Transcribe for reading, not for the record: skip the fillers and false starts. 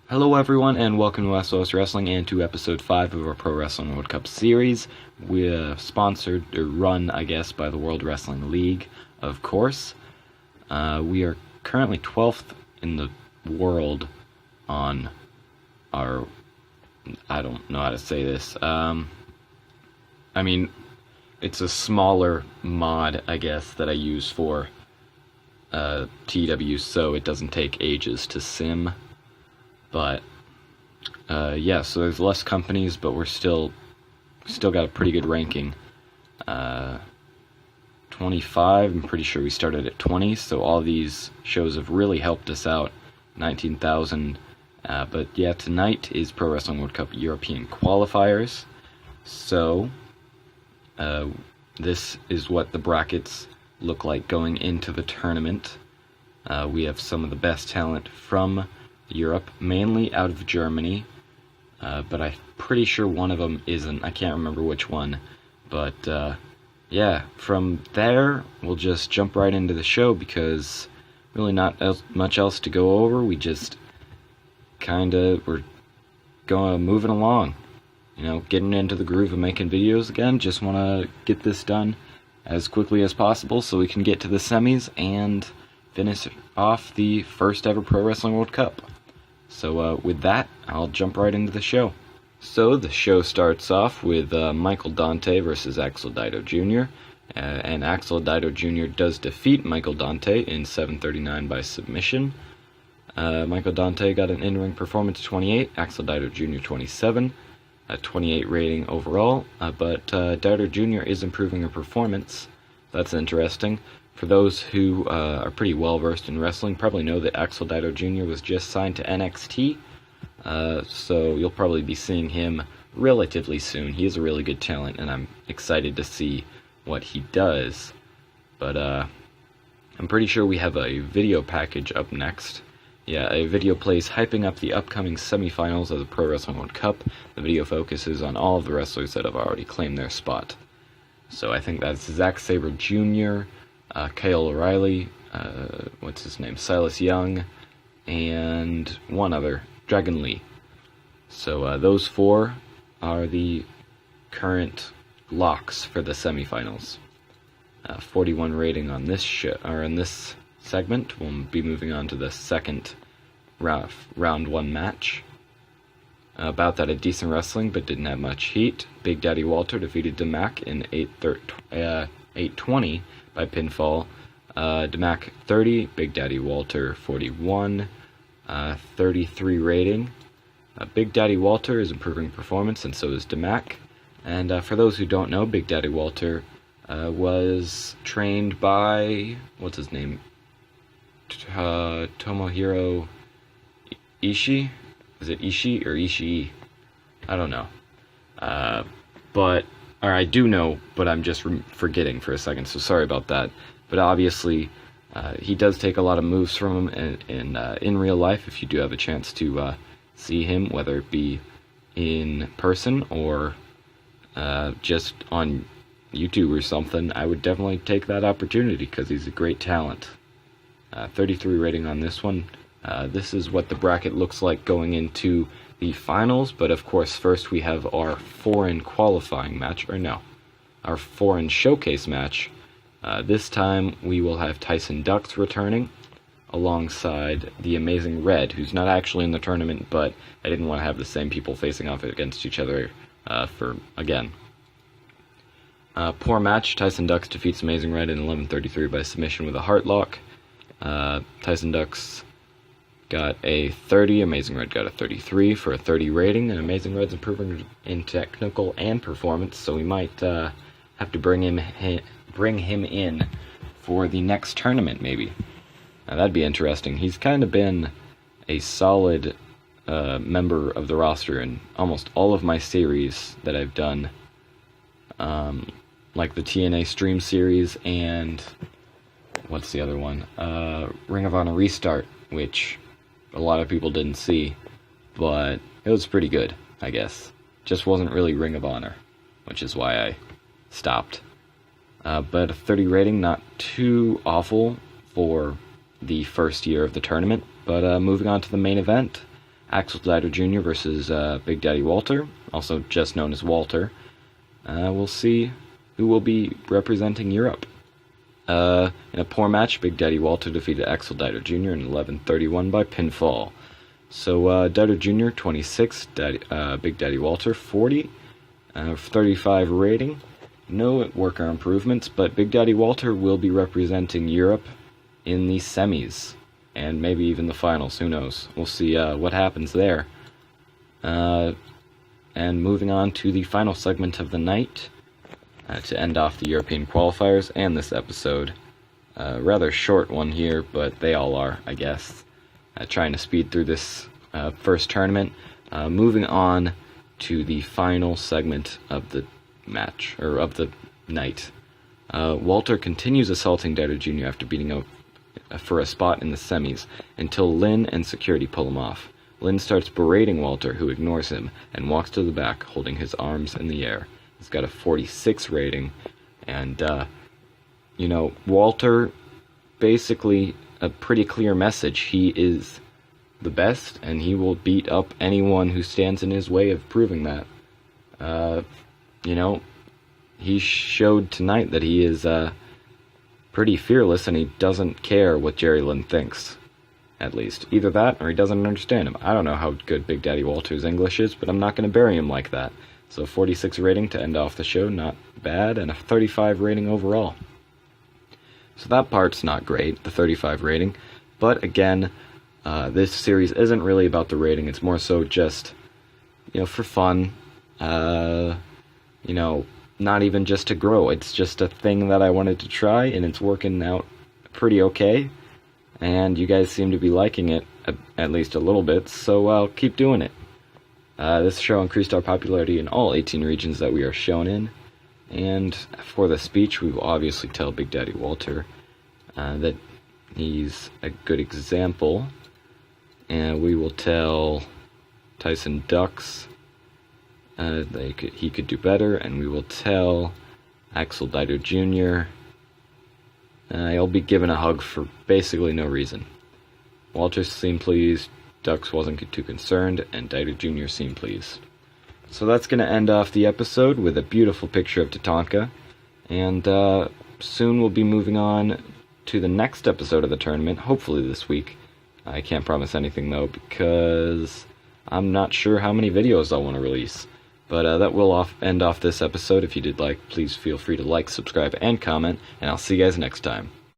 Hello everyone and welcome to SOS Wrestling and to episode 5 of our Pro Wrestling World Cup series. We're sponsored, or run, I guess, by the World Wrestling League, of course. We are currently 12th in the world on our... I don't know how to say this. It's a smaller mod, I guess, that I use for TEW, so it doesn't take ages to sim. But, so there's less companies, but we're still got a pretty good ranking. 25, I'm pretty sure we started at 20, so all these shows have really helped us out. 19,000, but yeah, tonight is Pro Wrestling World Cup European qualifiers. So, this is what the brackets look like going into the tournament. We have some of the best talent from Europe, mainly out of Germany, but I'm pretty sure one of them isn't. I can't remember which one, but from there we'll just jump right into the show because really not much else to go over. We just we're moving along, getting into the groove of making videos again. Just want to get this done as quickly as possible so we can get to the semis and finish off the first ever Pro Wrestling World Cup. So with that, I'll jump right into the show. So the show starts off with Michael Dante versus Axel Dito Jr. And Axel Dito Jr. does defeat Michael Dante in 7:39 by submission. Michael Dante got an in-ring performance 28, Axel Dito Jr. 27, a 28 rating overall, but Dito Jr. is improving her performance. That's interesting. For those who are pretty well-versed in wrestling, probably know that Axel Dito Jr. was just signed to NXT, so you'll probably be seeing him relatively soon. He is a really good talent, and I'm excited to see what he does. But I'm pretty sure we have a video package up next. Yeah, a video plays hyping up the upcoming semifinals of the Pro Wrestling World Cup. The video focuses on all of the wrestlers that have already claimed their spot. So I think that's Zack Sabre Jr., Kyle O'Reilly, Silas Young, and one other, Dragon Lee. So those four are the current locks for the semifinals. 41 rating on this on this segment. We'll be moving on to the second round one match. About that, a decent wrestling, but didn't have much heat. Big Daddy Walter defeated DeMac in 8:20 by pinfall. DeMac 30, Big Daddy Walter 41, 33 rating. Big Daddy Walter is improving performance, and so is DeMac. And for those who don't know, Big Daddy Walter was trained by, Tomohiro Ishii? Is it Ishii or Ishii? I don't know. I do know, but I'm just forgetting for a second, so sorry about that. But obviously, he does take a lot of moves from him in real life. If you do have a chance to see him, whether it be in person or just on YouTube or something, I would definitely take that opportunity because he's a great talent. 33 rating on this one. This is what the bracket looks like going into the finals, but of course first we have our foreign qualifying match, our foreign showcase match. This time we will have Tyson Dux returning alongside the Amazing Red, who's not actually in the tournament, but I didn't want to have the same people facing off against each other again. Poor match. Tyson Dux defeats Amazing Red in 11:33 by submission with a heartlock. Tyson Dux got a 30, Amazing Red got a 33 for a 30 rating, and Amazing Red's improving in technical and performance, so we might have to bring him in for the next tournament, maybe. Now, that'd be interesting. He's kind of been a solid member of the roster in almost all of my series that I've done, like the TNA Stream series and what's the other one? Ring of Honor Restart, which a lot of people didn't see, but it was pretty good, I guess. Just wasn't really Ring of Honor, which is why I stopped. But a 30 rating, not too awful for the first year of the tournament. But moving on to the main event, Axel Dieter Jr. versus Big Daddy Walter, also just known as Walter. We'll see who will be representing Europe. In a poor match, Big Daddy Walter defeated Axel Dieter Jr. in 11:31 by pinfall. So Dieter Jr. 26, Big Daddy Walter 40, 35 rating. No worker improvements, but Big Daddy Walter will be representing Europe in the semis, and maybe even the finals, who knows. We'll see what happens there. And moving on to the final segment of the night, to end off the European qualifiers and this episode. Rather short one here, but they all are, I guess. Trying to speed through this first tournament. Moving on to the final segment of the match, or of the night. Walter continues assaulting Dieter Jr. after beating out for a spot in the semis, until Lin and security pull him off. Lin starts berating Walter, who ignores him, and walks to the back, holding his arms in the air. He's got a 46 rating, and, Walter, basically, a pretty clear message. He is the best, and he will beat up anyone who stands in his way of proving that. He showed tonight that he is pretty fearless, and he doesn't care what Jerry Lin thinks, at least. Either that, or he doesn't understand him. I don't know how good Big Daddy Walter's English is, but I'm not going to bury him like that. So 46 rating to end off the show, not bad, and a 35 rating overall. So that part's not great, the 35 rating, but again, this series isn't really about the rating. It's more so just, for fun, not even just to grow. It's just a thing that I wanted to try, and it's working out pretty okay, and you guys seem to be liking it, at least a little bit, so I'll keep doing it. This show increased our popularity in all 18 regions that we are shown in, and for the speech, we will obviously tell Big Daddy Walter that he's a good example, and we will tell Tyson Ducks he could do better, and we will tell Axel Dieter Jr. He'll be given a hug for basically no reason. Walter seemed pleased, Ducks wasn't too concerned, and Dieter Jr. seemed pleased. So that's going to end off the episode with a beautiful picture of Tatanka, and soon we'll be moving on to the next episode of the tournament, hopefully this week. I can't promise anything though, because I'm not sure how many videos I'll want to release. But that will end off this episode. If you did like, please feel free to like, subscribe, and comment, and I'll see you guys next time.